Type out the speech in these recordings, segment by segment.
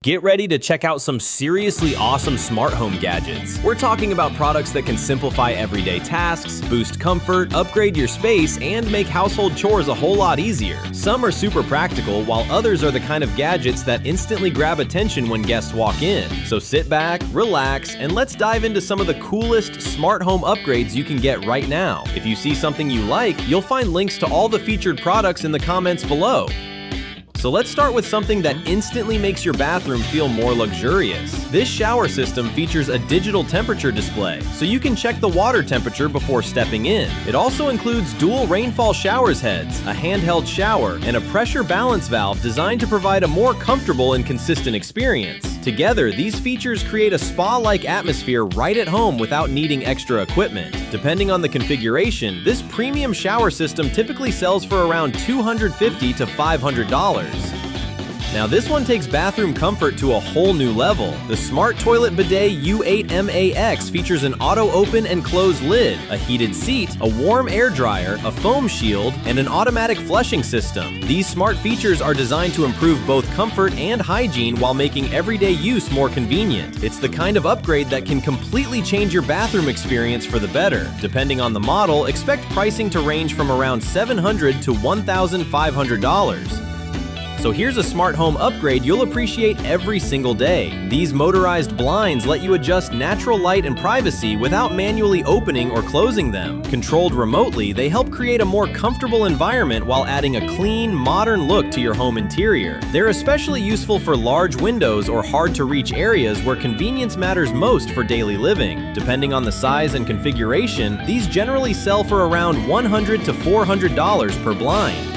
Get ready to check out some seriously awesome smart home gadgets. We're talking about products that can simplify everyday tasks, boost comfort, upgrade your space, and make household chores a whole lot easier. Some are super practical, while others are the kind of gadgets that instantly grab attention when guests walk in. So sit back, relax, and let's dive into some of the coolest smart home upgrades you can get right now. If you see something you like, you'll find links to all the featured products in the comments below. So let's start with something that instantly makes your bathroom feel more luxurious. This shower system features a digital temperature display, so you can check the water temperature before stepping in. It also includes dual rainfall showers heads, a handheld shower, and a pressure balance valve designed to provide a more comfortable and consistent experience. Together, these features create a spa-like atmosphere right at home without needing extra equipment. Depending on the configuration, this premium shower system typically sells for around $250 to $500. Now this one takes bathroom comfort to a whole new level. The Smart Toilet Bidet U8MAX features an auto-open and close lid, a heated seat, a warm air dryer, a foam shield, and an automatic flushing system. These smart features are designed to improve both comfort and hygiene while making everyday use more convenient. It's the kind of upgrade that can completely change your bathroom experience for the better. Depending on the model, expect pricing to range from around $700 to $1,500. So here's a smart home upgrade you'll appreciate every single day. These motorized blinds let you adjust natural light and privacy without manually opening or closing them. Controlled remotely, they help create a more comfortable environment while adding a clean, modern look to your home interior. They're especially useful for large windows or hard-to-reach areas where convenience matters most for daily living. Depending on the size and configuration, these generally sell for around $100 to $400 per blind.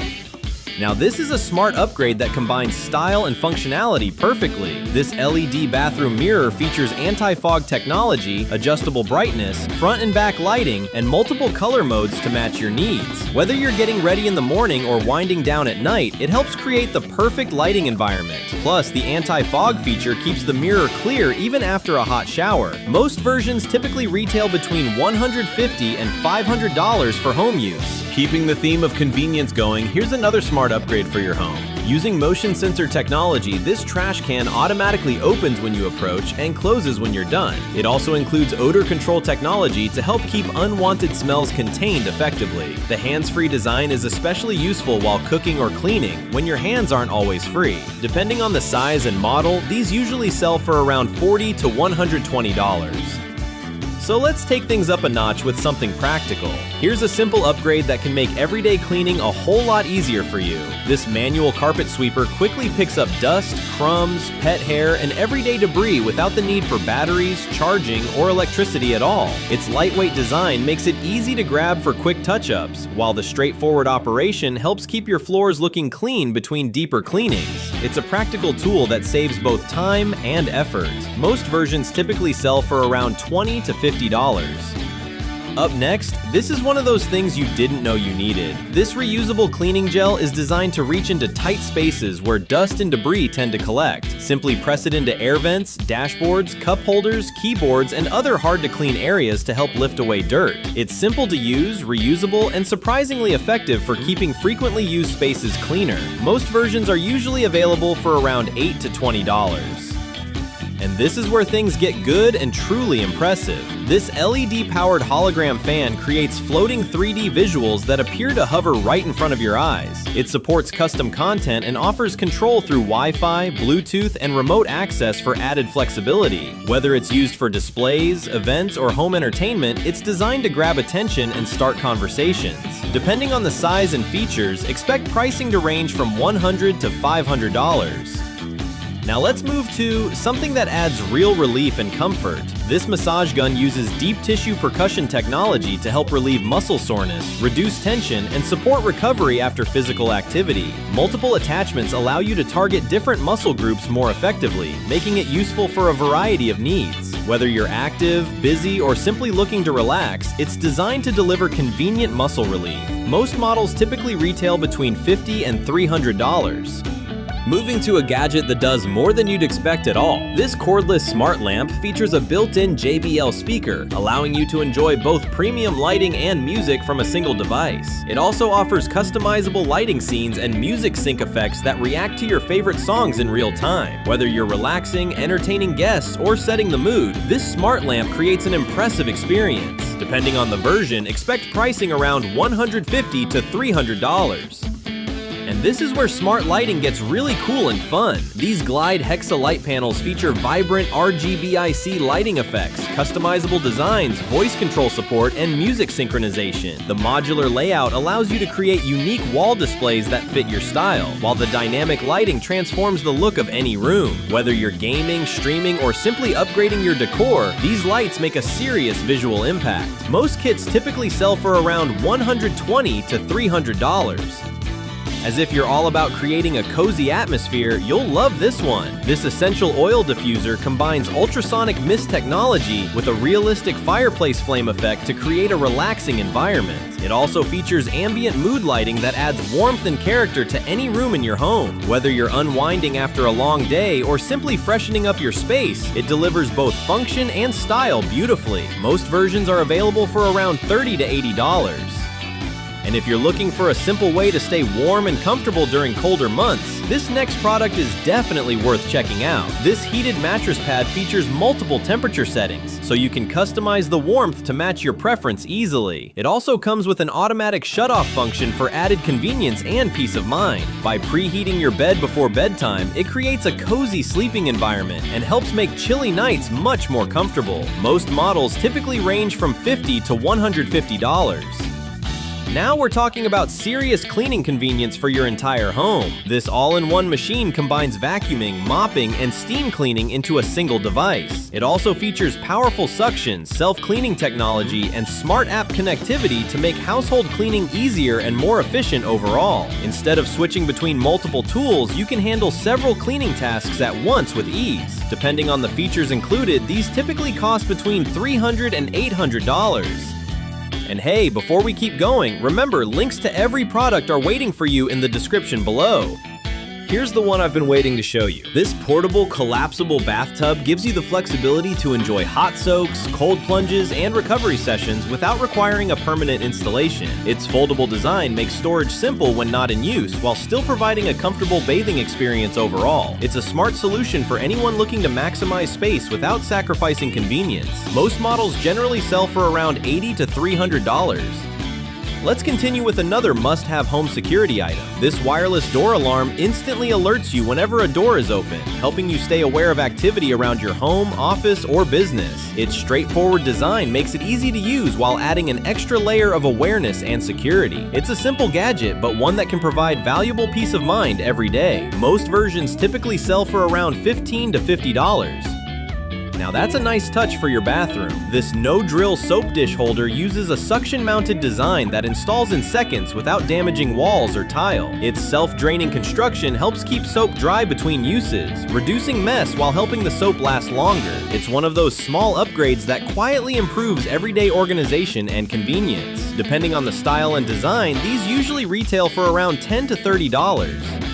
Now this is a smart upgrade that combines style and functionality perfectly. This LED bathroom mirror features anti-fog technology, adjustable brightness, front and back lighting, and multiple color modes to match your needs. Whether you're getting ready in the morning or winding down at night, it helps create the perfect lighting environment. Plus, the anti-fog feature keeps the mirror clear even after a hot shower. Most versions typically retail between $150 and $500 for home use. Keeping the theme of convenience going, here's another smart upgrade for your home. Using motion sensor technology, this trash can automatically opens when you approach and closes when you're done. It also includes odor control technology to help keep unwanted smells contained effectively. The hands-free design is especially useful while cooking or cleaning, when your hands aren't always free. Depending on the size and model, these usually sell for around $40 to $120. So let's take things up a notch with something practical. Here's a simple upgrade that can make everyday cleaning a whole lot easier for you. This manual carpet sweeper quickly picks up dust, crumbs, pet hair, and everyday debris without the need for batteries, charging, or electricity at all. Its lightweight design makes it easy to grab for quick touch-ups, while the straightforward operation helps keep your floors looking clean between deeper cleanings. It's a practical tool that saves both time and effort. Most versions typically sell for around $20 to $50. Up next, this is one of those things you didn't know you needed. This reusable cleaning gel is designed to reach into tight spaces where dust and debris tend to collect. Simply press it into air vents, dashboards, cup holders, keyboards, and other hard-to-clean areas to help lift away dirt. It's simple to use, reusable, and surprisingly effective for keeping frequently used spaces cleaner. Most versions are usually available for around $8 to $20. And this is where things get good and truly impressive. This LED-powered hologram fan creates floating 3D visuals that appear to hover right in front of your eyes. It supports custom content and offers control through Wi-Fi, Bluetooth, and remote access for added flexibility. Whether it's used for displays, events, or home entertainment, it's designed to grab attention and start conversations. Depending on the size and features, expect pricing to range from $100 to $500. Now let's move to something that adds real relief and comfort. This massage gun uses deep tissue percussion technology to help relieve muscle soreness, reduce tension, and support recovery after physical activity. Multiple attachments allow you to target different muscle groups more effectively, making it useful for a variety of needs. Whether you're active, busy, or simply looking to relax, it's designed to deliver convenient muscle relief. Most models typically retail between $50 and $300. Moving to a gadget that does more than you'd expect at all. This cordless smart lamp features a built-in JBL speaker, allowing you to enjoy both premium lighting and music from a single device. It also offers customizable lighting scenes and music sync effects that react to your favorite songs in real time. Whether you're relaxing, entertaining guests, or setting the mood, this smart lamp creates an impressive experience. Depending on the version, expect pricing around $150 to $300. And this is where smart lighting gets really cool and fun. These Glide Hexa light panels feature vibrant RGBIC lighting effects, customizable designs, voice control support, and music synchronization. The modular layout allows you to create unique wall displays that fit your style, while the dynamic lighting transforms the look of any room. Whether you're gaming, streaming, or simply upgrading your decor, these lights make a serious visual impact. Most kits typically sell for around $120 to $300. As if you're all about creating a cozy atmosphere, you'll love this one. This essential oil diffuser combines ultrasonic mist technology with a realistic fireplace flame effect to create a relaxing environment. It also features ambient mood lighting that adds warmth and character to any room in your home. Whether you're unwinding after a long day or simply freshening up your space, it delivers both function and style beautifully. Most versions are available for around $30 to $80. And if you're looking for a simple way to stay warm and comfortable during colder months, this next product is definitely worth checking out. This heated mattress pad features multiple temperature settings, so you can customize the warmth to match your preference easily. It also comes with an automatic shut-off function for added convenience and peace of mind. By preheating your bed before bedtime, it creates a cozy sleeping environment and helps make chilly nights much more comfortable. Most models typically range from $50 to $150. Now we're talking about serious cleaning convenience for your entire home. This all-in-one machine combines vacuuming, mopping, and steam cleaning into a single device. It also features powerful suction, self-cleaning technology, and smart app connectivity to make household cleaning easier and more efficient overall. Instead of switching between multiple tools, you can handle several cleaning tasks at once with ease. Depending on the features included, these typically cost between $300 and $800. And hey, before we keep going, remember, links to every product are waiting for you in the description below. Here's the one I've been waiting to show you. This portable, collapsible bathtub gives you the flexibility to enjoy hot soaks, cold plunges, and recovery sessions without requiring a permanent installation. Its foldable design makes storage simple when not in use, while still providing a comfortable bathing experience overall. It's a smart solution for anyone looking to maximize space without sacrificing convenience. Most models generally sell for around $80 to $300. Let's continue with another must-have home security item. This wireless door alarm instantly alerts you whenever a door is open, helping you stay aware of activity around your home, office, or business. Its straightforward design makes it easy to use while adding an extra layer of awareness and security. It's a simple gadget, but one that can provide valuable peace of mind every day. Most versions typically sell for around $15 to $50. Now that's a nice touch for your bathroom. This no-drill soap dish holder uses a suction-mounted design that installs in seconds without damaging walls or tile. Its self-draining construction helps keep soap dry between uses, reducing mess while helping the soap last longer. It's one of those small upgrades that quietly improves everyday organization and convenience. Depending on the style and design, these usually retail for around $10 to $30.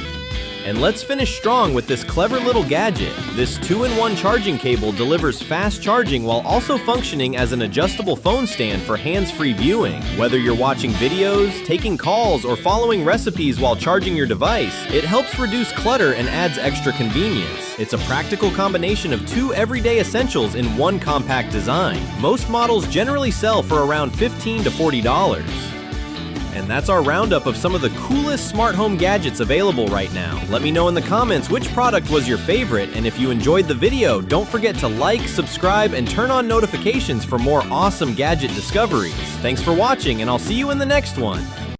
And let's finish strong with this clever little gadget. This 2-in-1 charging cable delivers fast charging while also functioning as an adjustable phone stand for hands-free viewing. Whether you're watching videos, taking calls, or following recipes while charging your device, it helps reduce clutter and adds extra convenience. It's a practical combination of two everyday essentials in one compact design. Most models generally sell for around $15 to $40. And that's our roundup of some of the coolest smart home gadgets available right now. Let me know in the comments which product was your favorite, and if you enjoyed the video, don't forget to like, subscribe, and turn on notifications for more awesome gadget discoveries. Thanks for watching, and I'll see you in the next one.